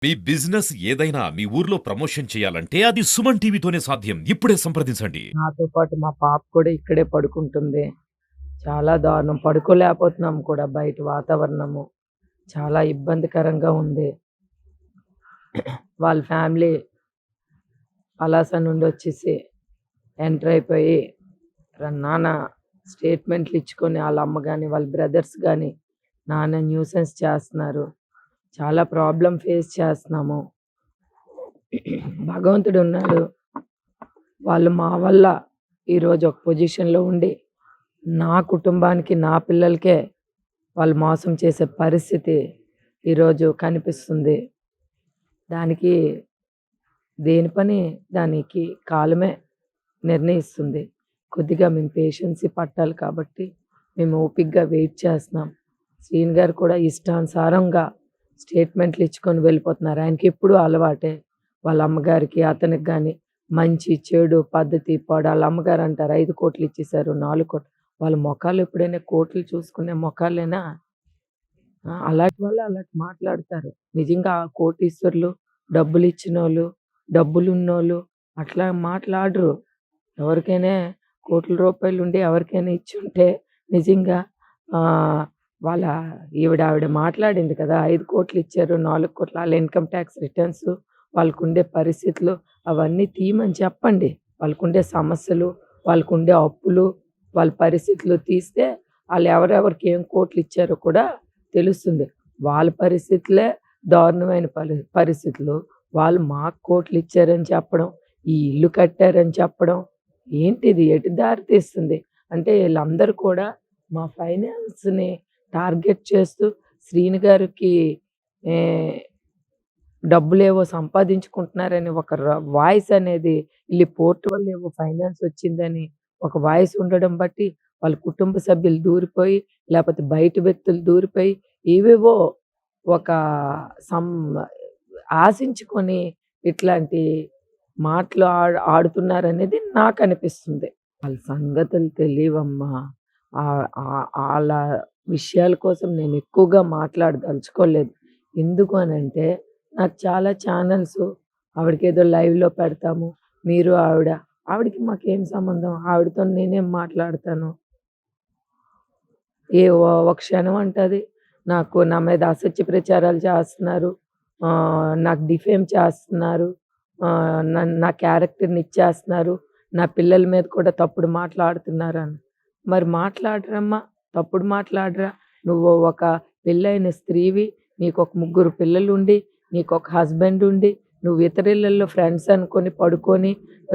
మీ business ఏదైనా మీ ఊర్లో promotion చేయాలంటే అది సుమన్ టీవీతోనే సాధ్యం. ఇప్పుడే సంప్రదించండి. నాతో పాటు మా పాప కూడా ఇక్కడే పడుకుంటుంది. చాలా దారుణం. పడుకోలేకపోతున్నాం కూడా బయట వాతావరణము. చాలా ఇబ్బందికరంగా ఉంది. వాళ్ళ ఫ్యామిలీ పలాస నుండి వచ్చేసి ఎంటర్ అయిపోయి నాన్న స్టేట్మెంట్లు ఇచ్చుకొని వాళ్ళ అమ్మ గాని, వాళ్ళ బ్రదర్స్ గాని నాన్న న్యూసెన్స్ చేస్తున్నారు. చాలా ప్రాబ్లమ్ ఫేస్ చేస్తున్నాము. భగవంతుడు ఉన్నాడు. వాళ్ళు మా వల్ల ఈరోజు ఒక పొజిషన్‌లో ఉండి, నా కుటుంబానికి, నా పిల్లలకే వాళ్ళు మోసం చేసే పరిస్థితి ఈరోజు కనిపిస్తుంది. దానికి దేని పని దానికి కాలమే నిర్ణయిస్తుంది. కొద్దిగా మేము పేషెన్సీ పట్టాలి కాబట్టి, మేము ఓపికగా వెయిట్ చేస్తున్నాం. శ్రీను గారు కూడా ఇష్టానుసారంగా స్టేట్మెంట్లు ఇచ్చుకొని వెళ్ళిపోతున్నారు. ఆయనకెప్పుడూ అలవాటే. వాళ్ళ అమ్మగారికి, అతనికి గాని మంచి, చెడు, పద్ధతి, పాడు ఆళ్ళ అమ్మగారు అంటారు 5,00,00,000 ఇచ్చేసారు, 4,00,00,000 వాళ్ళ మొఖాలు ఎప్పుడైనా కోట్లు చూసుకునే మొఖాలేనా? అలాంటి వాళ్ళు అలాంటి మాట్లాడతారు. నిజంగా ఆ కోటీశ్వరులు, డబ్బులిచ్చినోళ్ళు, డబ్బులున్నోళ్ళు అట్లా మాట్లాడరు. ఎవరికైనా కోట్ల రూపాయలుండి ఎవరికైనా ఇచ్చుంటే నిజంగా వాళ్ళ ఆవిడ మాట్లాడింది కదా! 5,00,00,000 ఇచ్చారు, 4,00,00,000 ఆళ్ళ ఇన్‌కమ్ టాక్స్ రిటర్న్స్, వాళ్ళకుండే పరిస్థితులు అవన్నీ తీయమని చెప్పండి. వాళ్ళకుండే సమస్యలు, వాళ్ళకుండే అప్పులు, వాళ్ళ పరిస్థితులు తీస్తే ఆళ్ళు ఎవరెవరికి ఏం కోట్లు ఇచ్చారో కూడా తెలుస్తుంది. వాళ్ళ పరిస్థితులే దారుణమైన పరిస్థితులు. వాళ్ళు మాకు కోట్లు ఇచ్చారని చెప్పడం, ఈ ఇల్లు కట్టారని చెప్పడం, ఏంటిది? ఎటు దారి తీస్తుంది? అంటే ఈళ్ళందరూ కూడా మా ఫైనాన్స్‌ని టార్గెట్ చేస్తూ శ్రీను గారికి ఏ డబ్బులేవో సంపాదించుకుంటున్నారని ఒక వాయిస్ అనేది ఈళ్ళ పోర్ట్ వల్ల ఏవో ఫైనాన్స్ వచ్చిందని ఒక వాయిస్ ఉండడం బట్టి వాళ్ళ కుటుంబ సభ్యులు దూరిపోయి, లేపోతే బయట వ్యక్తులు దూరిపోయి ఏవేవో ఒక సం ఆశించుకొని ఇట్లాంటి మాటలు ఆడుతున్నారనేది నాకనిపిస్తుంది. వాళ్ళ సంగతులు తెలీవమ్మా. ఆళ్ళ విషయాల కోసం నేను ఎక్కువగా మాట్లాడదలుచుకోలేదు. ఎందుకు అనంటే నాకు చాలా ఛానల్సు ఆవిడకేదో లైవ్‌లో పెడతాము. మీరు ఆవిడకి మాకేం సంబంధం? ఆవిడతో నేనేం మాట్లాడతాను? ఒక క్షణం అంటది, నా మీద అసత్య ప్రచారాలు చేస్తున్నారు. నాకు డిఫేమ్ చేస్తున్నారు. నా క్యారెక్టర్‌ని ఇచ్చేస్తున్నారు. నా పిల్లల మీద కూడా తప్పుడు మాట్లాడుతున్నారని. మరి మాట్లాడరమ్మా! తప్పుడు మాట్లాడరా? నువ్వు ఒక పెళ్ళైన స్త్రీవి. నీకొక ముగ్గురు పిల్లలుండి, నీకొక హస్బెండ్ ఉండి, నువ్వు ఇతరిళ్ళల్లో ఫ్రెండ్స్ అనుకోని పడుకొని,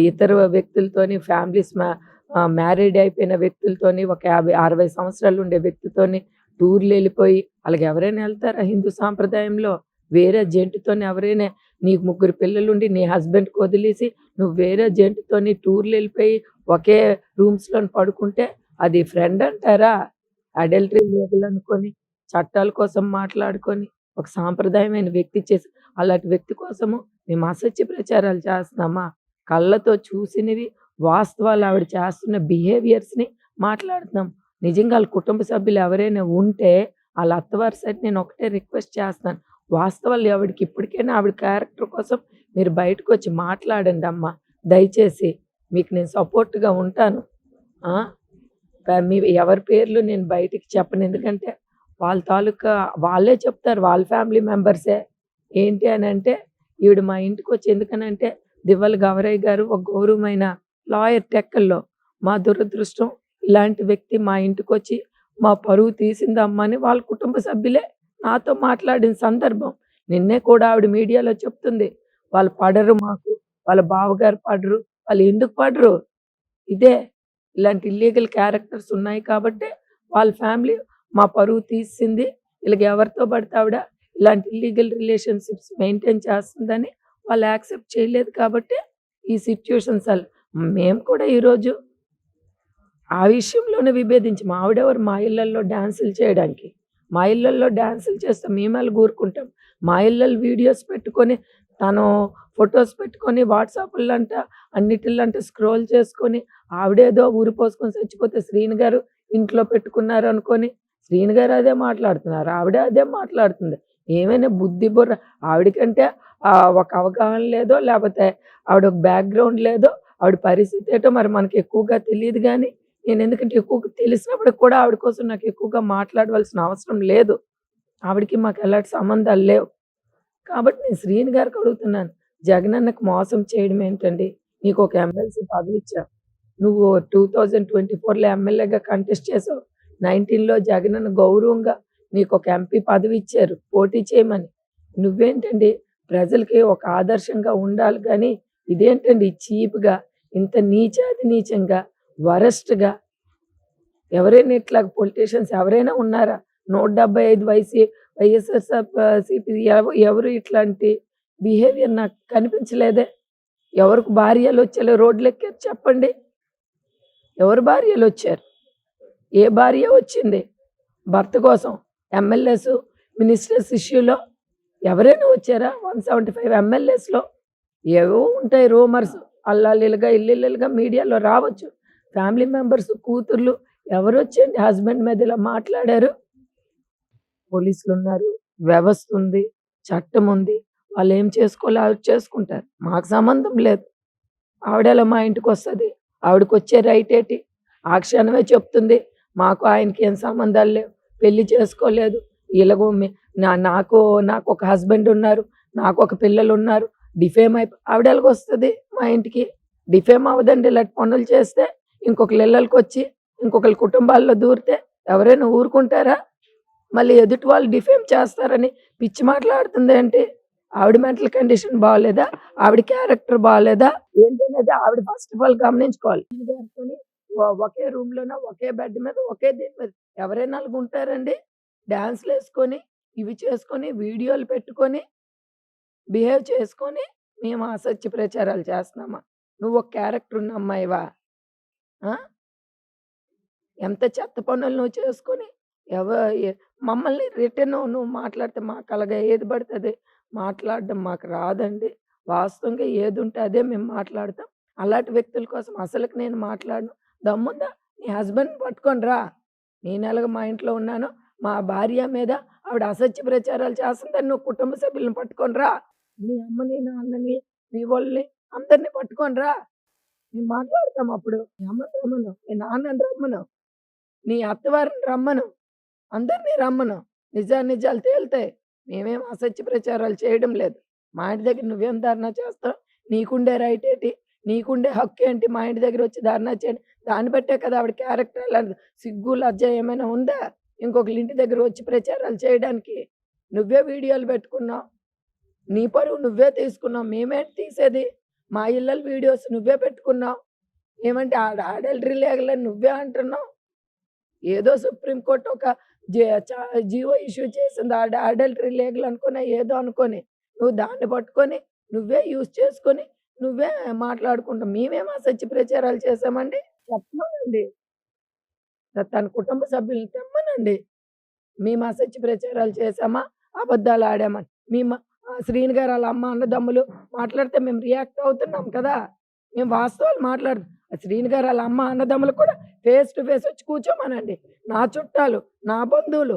ఇతర వ్యక్తులతోని మ్యారీడ్ అయిపోయిన వ్యక్తులతోని ఒక 50, 60 సంవత్సరాలు ఉండే వ్యక్తితోని టూర్‌లెళ్ళిపోయి అలాగెవరైనా ఎళ్తారా హిందూ సాంప్రదాయంలో? వేరే జంటతోని ఎవరైనా నీకు ముగ్గురు పిల్లలుండి నీ హస్బెండ్‌కి వదిలేసి నువ్వు వేరే జంటతోని టూర్‌లెళ్ళిపోయి ఒకే రూమ్స్‌లోని పడుకుంటే అది ఫ్రెండ్ అంటారా? అడల్టరీ లీగల్ అనుకోని, చట్టాల కోసం మాట్లాడుకొని, ఒక సాంప్రదాయమైన వ్యక్తి చేసి అలాంటి వ్యక్తి కోసము మేము అసత్య ప్రచారాలు చేస్తున్నామా? కళ్ళతో చూసినవి, వాస్తవాలు ఆవిడ చేస్తున్న బిహేవియర్స్‌ని మాట్లాడుతున్నాం. నిజంగా ఆళ్ళ కుటుంబ సభ్యులు ఎవరైనా ఉంటే ఆళ్ళ అత్తవారి సైడ్ నేను ఒకటే రిక్వెస్ట్ చేస్తున్నాను. వాస్తవాలు ఆవిడకి ఇప్పటికైనా ఆవిడ క్యారెక్టర్ కోసం మీరు బయటకొచ్చి మాట్లాడండమ్మా. దయచేసి మీకు నేను సపోర్ట్‌గా ఉంటాను. ఆ! మీ ఎవరి పేర్లు నేను బయటికి చెప్పను. ఎందుకంటే వాళ్ళ తాలూకా వాళ్ళే చెప్తారు. వాళ్ళ ఫ్యామిలీ మెంబర్సే. ఏంటి అనంటే ఈవిడ మా ఇంటికొచ్చి ఎందుకనంటే దివ్వల గౌరయ్య గారు ఒక గౌరవమైన లాయర్ టెక్కల్లో. మా దురదృష్టం ఇలాంటి వ్యక్తి మా ఇంటికొచ్చి మా పరువు తీసిందమ్మా అని వాళ్ళ కుటుంబ సభ్యులే నాతో మాట్లాడిన సందర్భం. నిన్నే కూడా ఆవిడ మీడియాలో చెప్తుంది. వాళ్ళు పడరు మాకు. వాళ్ళ బావగారు పడరు. వాళ్ళు ఎందుకు పడరు? ఇదే. ఇలాంటి ఇల్లీగల్ క్యారెక్టర్స్ ఉన్నాయి కాబట్టే వాళ్ళ ఫ్యామిలీ మా పరువు తీసింది. ఈళ్ళకి ఎవరితో పడితే ఆవిడ ఇలాంటి ఇల్లీగల్ రిలేషన్‌షిప్స్ మెయింటైన్ చేస్తుందని వాళ్ళు యాక్సెప్ట్ చేయలేదు కాబట్టే ఈ సిట్యుయేషన్స్ మేము కూడా ఈరోజు ఆ విషయంలోనే విభేదించి మా ఆవిడెవరు మా ఇళ్లల్లో డాన్సులు చేయడానికి. మా ఇళ్లల్లో డాన్సులు చేస్తే మేమెలాగ ఊరుకుంటాం. మా ఇళ్ళల్లో వీడియోస్ పెట్టుకొని తను ఫోటోస్ పెట్టుకొని వాట్సాపుల్లంట అన్నిటిల్లంట స్క్రోల్ చేసుకొని ఆవిడేదో ఊరిపోసుకొని చచ్చిపోతే శ్రీను గారు ఇంట్లో పెట్టుకున్నారనుకోని శ్రీను గారు అదే మాట్లాడుతున్నారు. ఆవిడ అదే మాట్లాడుతుంది. ఏమైనా బుద్ధి బుర్ర ఆవిడకంటే ఒక అవగాహన లేదో, లేపోతే ఆవిడ ఒక బ్యాక్‌గ్రౌండ్ లేదో, ఆవిడ పరిస్థితి ఏంటో మరి మనకి ఎక్కువగా తెలీదు గానీ, నేనెందుకంటే ఎక్కువగా తెలిసినప్పటికి కూడా ఆవిడ కోసం నాకు ఎక్కువగా మాట్లాడవలసిన అవసరం లేదు. ఆవిడకి మాకు ఎలాంటి సంబంధాలు లేవు. కాబట్టి నేను శ్రీని గారికి అడుగుతున్నాను. జగనన్నకి మోసం చేయడం ఏంటండి? నీకొక ఎమ్మెల్సీ పదవిచ్చా. నువ్వు 2024లో ఎమ్మెల్యేగా కంటెస్ట్ చేసావు. 19లో జగనన్న గౌరవంగా నీకొక ఎంపీ పదవిచ్చారు పోటీ చేయమని. నువ్వేంటండి ప్రజలకి ఒక ఆదర్శంగా ఉండాలి గానీ, ఇదేంటండి చీప్‌గా, ఇంత నీచాతి నీచంగా, వరస్ట్‌గా ఎవరైనా ఇట్లాగ పొలిటీషియన్స్ ఎవరైనా ఉన్నారా? 175 వైఎస్ఆర్ ఎవరు ఇట్లాంటి బిహేవియర్ నాకు కనిపించలేదే. ఎవరికి భార్యలొచ్చేలా రోడ్లెక్కారు చెప్పండి? ఎవరి భార్యలొచ్చారు? ఏ భార్య వచ్చింది భర్త కోసం? ఎమ్మెల్యేస్, మినిస్టర్స్ ఇష్యూలో ఎవరైనా వచ్చారా? 175 ఎమ్మెల్యేస్‌లో ఏవో ఉంటాయి రూమర్స్. అల్లాలిలుగా, ఇల్లిల్లుగా మీడియాలో రావచ్చు. ఫ్యామిలీ మెంబర్స్, కూతుర్లు ఎవరొచ్చండి హస్బెండ్ మీద ఇలా మాట్లాడారు? పోలీసులున్నారు, వ్యవస్థుంది, చట్టముంది. వాళ్ళేం చేసుకోవాలో ఆవిడ చేసుకుంటారు. మాకు సంబంధం లేదు. ఆవిడెలా మా ఇంటికొస్తది? ఆవిడకొచ్చే రైట్ ఏటి? ఆ క్షణమే చెప్తుంది. మాకు ఆయనకి ఏం సంబంధాలు లేవు. పెళ్లి చేసుకోలేదు. ఇలాగో నాకు నాకొక హస్బెండ్ ఉన్నారు. నాకొక పిల్లలున్నారు. డిఫేమ్ ఆవిడెలాగొస్తది మా ఇంటికి? డిఫేమ్ అవ్వదండి ఇలాంటి పనులు చేస్తే. ఇంకొకళ్ళ ఇళ్ళలకొచ్చి, ఇంకొకళ్ళ కుటుంబాల్లో దూరితే ఎవరైనా ఊరుకుంటారా? మళ్ళీ ఎదుటి వాళ్ళు డిఫేమ్ చేస్తారని పిచ్చి మాట్లాడుతుందేంటి? ఆవిడ మెంటల్ కండిషన్ బాలేదా? ఆవిడ క్యారెక్టర్ బాలేదా? ఏంటనేది ఆవిడ ఫస్ట్ ఆఫ్ ఆల్ గమనించుకోవాలి. ఈయన గారితోని ఒకే రూమ్‌లోన, ఒకే బెడ్ మీద, ఒకే దీని మీద ఎవరైనా అలాగుంటారండి? డాన్స్‌లేసుకొని, ఇవి చేసుకొని, వీడియోలు పెట్టుకొని, బిహేవ్ చేసుకొని, మేము అసత్య ప్రచారాలు చేస్తున్నామా? నువ్వొక క్యారెక్టర్ ఉన్న అమ్మాయివా? ఆ! ఎంత చెత్త పనులు నువ్వు చేసుకొని ఎవ ఎ మమ్మల్ని రిటర్న్ నువ్వు మాట్లాడితే మాకలాగా ఏది పడితే అదే మాట్లాడడం మాకు రాదండి. వాస్తవంగా ఏదుంటే అదే మేము మాట్లాడతాం. అలాంటి వ్యక్తుల కోసం అసలకి నేను మాట్లాడను. దమ్ముందా నీ హస్బెండ్‌ని పట్టుకొని రా. నేనెలాగ మా ఇంట్లో ఉన్నానో, మా భార్య మీద ఆవిడ అసత్య ప్రచారాలు చేస్తుందని నువ్వు కుటుంబ సభ్యులను పట్టుకొని రా. నీ అమ్మని, నాన్నని, మీ వోళ్ళని అందరిని పట్టుకొని రా. మేము మాట్లాడతాం అప్పుడు. మీ అమ్మని రమ్మను, మీ నాన్నని రమ్మను. నీ అత్తవారిని రమ్మను. అందరిని రమ్మను. నిజానిజాలు తేలుతాయి. మేమేం అసత్య ప్రచారాలు చేయడం లేదు. మా ఇంటి దగ్గర నువ్వేం ధర్నా చేస్తావు? నీకుండే రైట్ ఏటి? నీకుండే హక్కేంటి మా ఇంటి దగ్గరొచ్చి ధర్నా చేయడం? దాన్ని బట్టే కదా ఆవిడ క్యారెక్టర్ అలాంటిది. సిగ్గు, లజ్జ ఏమైనా ఉందా? ఇంకొకళ్ళ ఇంటి దగ్గర వచ్చి ప్రచారాలు చేయడానికి. నువ్వే వీడియోలు పెట్టుకున్నావు. నీ పరువు నువ్వే తీసుకున్నావు. మేమేంటి తీసేది? మా ఇళ్ళల వీడియోస్ నువ్వే పెట్టుకున్నావు. ఏమంటే అడల్టరీ లీగలని నువ్వే అంటున్నావు. ఏదో సుప్రీం కోర్ట్ ఒక జే చ జీవో ఇష్యూ చేసింది. అడల్టరీ లీగల్ అనుకోని ఏదో అనుకోని. నువ్వు దాన్ని పట్టుకొని నువ్వే యూజ్ చేసుకొని నువ్వే మాట్లాడుకుంటావు. మేమేం అసత్య ప్రచారాలు చేశామండి? చెప్పమనండి. తన కుటుంబ సభ్యుల్ని తెమ్మనండి. మేము అసత్య ప్రచారాలు చేశామా? అబద్ధాలు ఆడామా? శ్రీను గారు ఆళ్ళ అమ్మ, అన్నదమ్ములు మాట్లాడితే మేము రియాక్ట్ అవుతున్నాం కదా! మేము వాస్తవాలు మాట్లాడుతున్నాం. శ్రీను గారు ఆళ్ళ అమ్మ, అన్నదమ్ములు కూడా ఫేస్ టు ఫేస్ వచ్చి కూర్చోమనండి. నా చుట్టాలు, నా బంధువులు,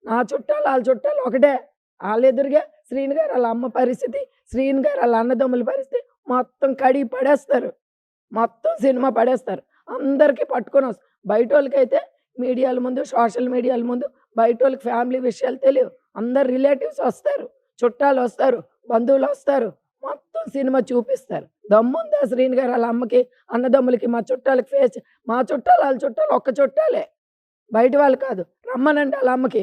నా చుట్టాలు, ఆళ్ళ చుట్టాలు ఒకటే. ఆళ్ళెదురుగా శ్రీను గారు ఆళ్ళ అమ్మ పరిస్థితి, శ్రీను గారు ఆళ్ళ అన్నదమ్ముల పరిస్థితి మొత్తం కడిగి పడేస్తారు. మొత్తం సినిమా పడేస్తారు. అందరికి పట్టుకొనొస్ బయటోళ్ళకైతే మీడియాల ముందు, సోషల్ మీడియాల ముందు బయటోళ్ళకి ఫ్యామిలీ విషయాలు తెలియవు. అందరు రిలేటివ్స్ ఒస్తారు. చుట్టాలొస్తారు. బంధువులొస్తారు. మొత్తం సినిమా చూపిస్తారు. దమ్ముందా శ్రీను గారు ఆళ్ళ అమ్మకి, అన్నదమ్ములకి, మా చుట్టాలకి మా చుట్టాలు, ఆళ్ళ చుట్టాలు ఒక్క చుట్టాలే. బయట వాళ్ళు కాదు. రమ్మనండి ఆళ్ళ అమ్మకి.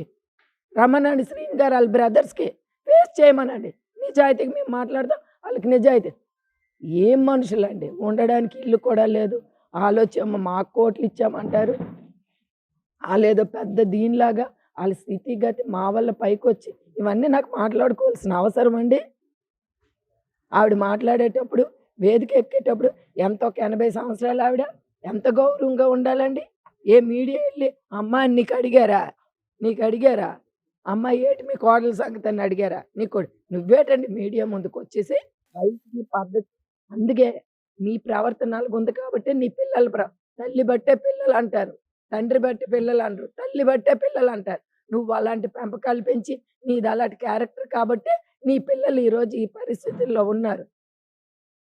రమ్మనండి శ్రీను గారు ఆళ్ళ బ్రదర్స్‌కి. ఫేస్ చేయమనండి. నిజాయితీగా మేము మాట్లాడతాం. ఆళ్ళకి నిజాయితీ. ఏం మనుషులండి. ఉండడానికి ఇల్లు కూడా లేదు. ఆళ్ళొచ్చేమో మాకు కోట్లిచ్చామంటారు. ఆళ్ళేదో పెద్ద దీనిలాగా ఆళ్ళ స్థితిగతి మా వల్ల పైకొచ్చి ఇవన్నీ నాకు మాట్లాడుకోవాల్సిన అవసరమండి? ఆవిడ మాట్లాడేటప్పుడు, వేదిక ఎక్కేటప్పుడు ఎంత ఒక 80 సంవత్సరాలు ఆవిడ. ఎంత గౌరవంగా ఉండాలండి? ఏ మీడియా ఎళ్లి "అమ్మా నీకడిగారా? నీకడిగారా? అమ్మా ఏటి మీ కోడలు సంగతని అడిగారా?" నువ్వేటండి మీడియా ముందుకొచ్చేసి వయసుకి పద్ధతి అందుకే నీ ప్రవర్తన అలాగుంది కాబట్టి నీ పిల్లలు తల్లి బట్టే పిల్లలంటారు. తండ్రి బట్టి పిల్లలనరు. తల్లి బట్టే పిల్లలంటారు. నువ్వు అలాంటి పెంపకాలు పెంచి నీది అలాంటి క్యారెక్టర్ కాబట్టే నీ పిల్లలు ఈరోజు ఈ పరిస్థితుల్లో ఉన్నారు.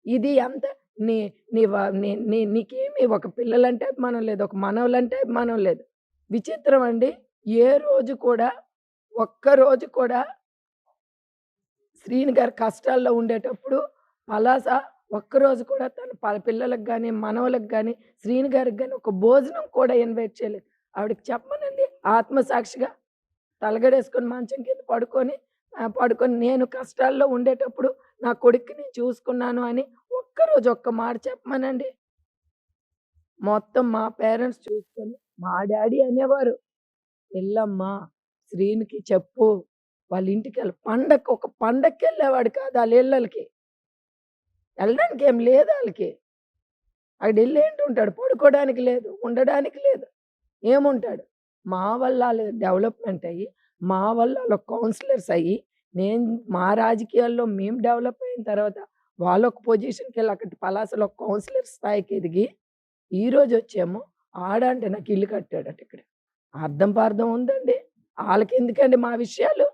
ఇది అంత నీ నీ వ నీ నీ నీకేమి ఒక పిల్లలంటే అభిమానం లేదు. ఒక మనవలంటే అభిమానం లేదు. విచిత్రం అండి. ఏ రోజు కూడా ఒక్కరోజు కూడా శ్రీను గారు కష్టాల్లో ఉండేటప్పుడు పలాస ఒక్కరోజు కూడా తన పిల్లలకి గాని, మనవళ్ళకి గాని, శ్రీను గారికి గాని ఒక భోజనం కూడా ఇన్వైట్ చేయలేదు. ఆవిడకి చెప్పమనండి ఆత్మసాక్షిగా తలగడేసుకొని మంచం కింద పడుకొని నేను కష్టాల్లో ఉండేటప్పుడు నా కొడుక్కి నేను చూసుకున్నాను అని ఒక్కరోజు ఒక్క మాట చెప్పమనండి. మొత్తం మా పేరెంట్స్ చూసుకొని మా డ్యాడీ అనేవారు, "ఎల్లమ్మా శ్రీనుకి చెప్పు వాళ్ళ ఇంటికెళ్ళి" ఒక పండక్కెళ్ళేవాడు కాదు ఆళ్ళిళ్ళలకి. ఎళ్ళడానికి ఏం లేదు ఆళ్ళకి. ఆడెళ్ళి ఏంటుంటాడు? పడుకోవడానికి లేదు, ఉండడానికి లేదు. ఏముంటాడు? మా వల్ల ఆళ్ళు డెవలప్‌మెంట్ అయ్యి, మా వల్ల ఆళ్ళు కౌన్సిలర్స్ అయ్యి, మా రాజకీయాల్లో మేము డెవలప్ అయిన తర్వాత వాళ్ళొక పొజిషన్‌కెళ్ళి అక్కడ పలాసలో కౌన్సిలర్ స్థాయికి ఎదిగి, ఈరోజొచ్చేమో ఆడంటే నాకు ఇల్లు కట్టాడట ఇక్కడ. అర్థం పర్థం ఉందండి. ఆళ్ళకెందుకండి మా విషయాలు?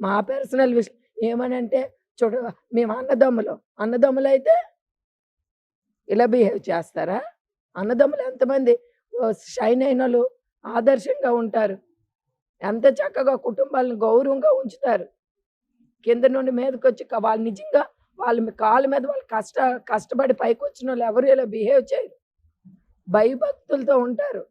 మా పర్సనల్ ఏమనంటే చూడు మేము అన్నదమ్ములైతే ఇలా బిహేవ్ చేస్తారా? అన్నదమ్ములు ఎంతమంది షైన్ అయినోళ్ళు ఆదర్శంగా ఉంటారు. ఎంత చక్కగా కుటుంబాలను గౌరవంగా ఉంచుతారు. కింద నుండి మీదకొచ్చి వాళ్ళు నిజంగా వాళ్ళ కాళ్ళ మీద వాళ్ళు కష్టపడి పైకొచ్చినోళ్ళు ఎవరు ఇలా బిహేవ్ చేయరు. భయభక్తులతో ఉంటారు.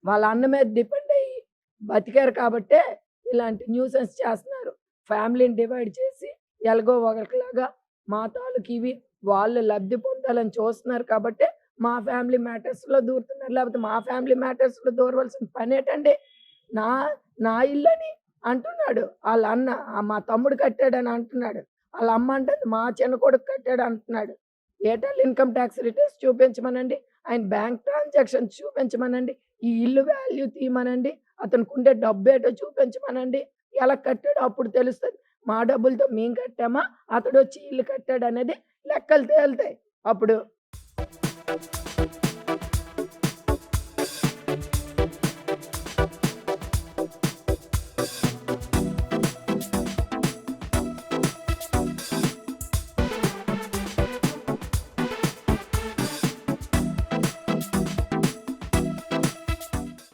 వాళ్ళ అన్న మీద డిపెండ్ అయ్యి బతికారు కాబట్టే ఇలాంటి న్యూసెన్స్ చేస్తున్నారు. ఫ్యామిలీని డివైడ్ చేసి ఎలాగో ఒకలాగా మా తాలూకు ఇవి వాళ్ళు లబ్ధి పొందాలని చూస్తున్నారు కాబట్టే మా ఫ్యామిలీ మ్యాటర్స్‌లో దూరుతున్నారు. లేకపోతే మా ఫ్యామిలీ మ్యాటర్స్‌లో దూరవలసిన పనేటండి? నా నా ఇల్లని అంటున్నాడు. ఆళ్ళ అన్న మా తమ్ముడు కట్టాడని అంటున్నాడు. ఆళ్ళ అమ్మ అంటుంది మా చిన్న కొడుకు కట్టాడు అంటున్నాడు. ఏటల్ ఇన్‌కమ్ టాక్స్ రిటర్న్స్ చూపించమనండి. ఆయన బ్యాంక్ ట్రాన్సాక్షన్స్ చూపించమనండి. ఈ ఇల్లు వాల్యూ తీయమనండి. అతనికుండే డబ్బేటో చూపించమనండి. ఎలా కట్టాడో అప్పుడు తెలుస్తది. మా డబ్బులతో మేము కట్టామా? అతడొచ్చి ఇల్లు కట్టాడనేది లెక్కలు తేలుతాయి. అప్పుడు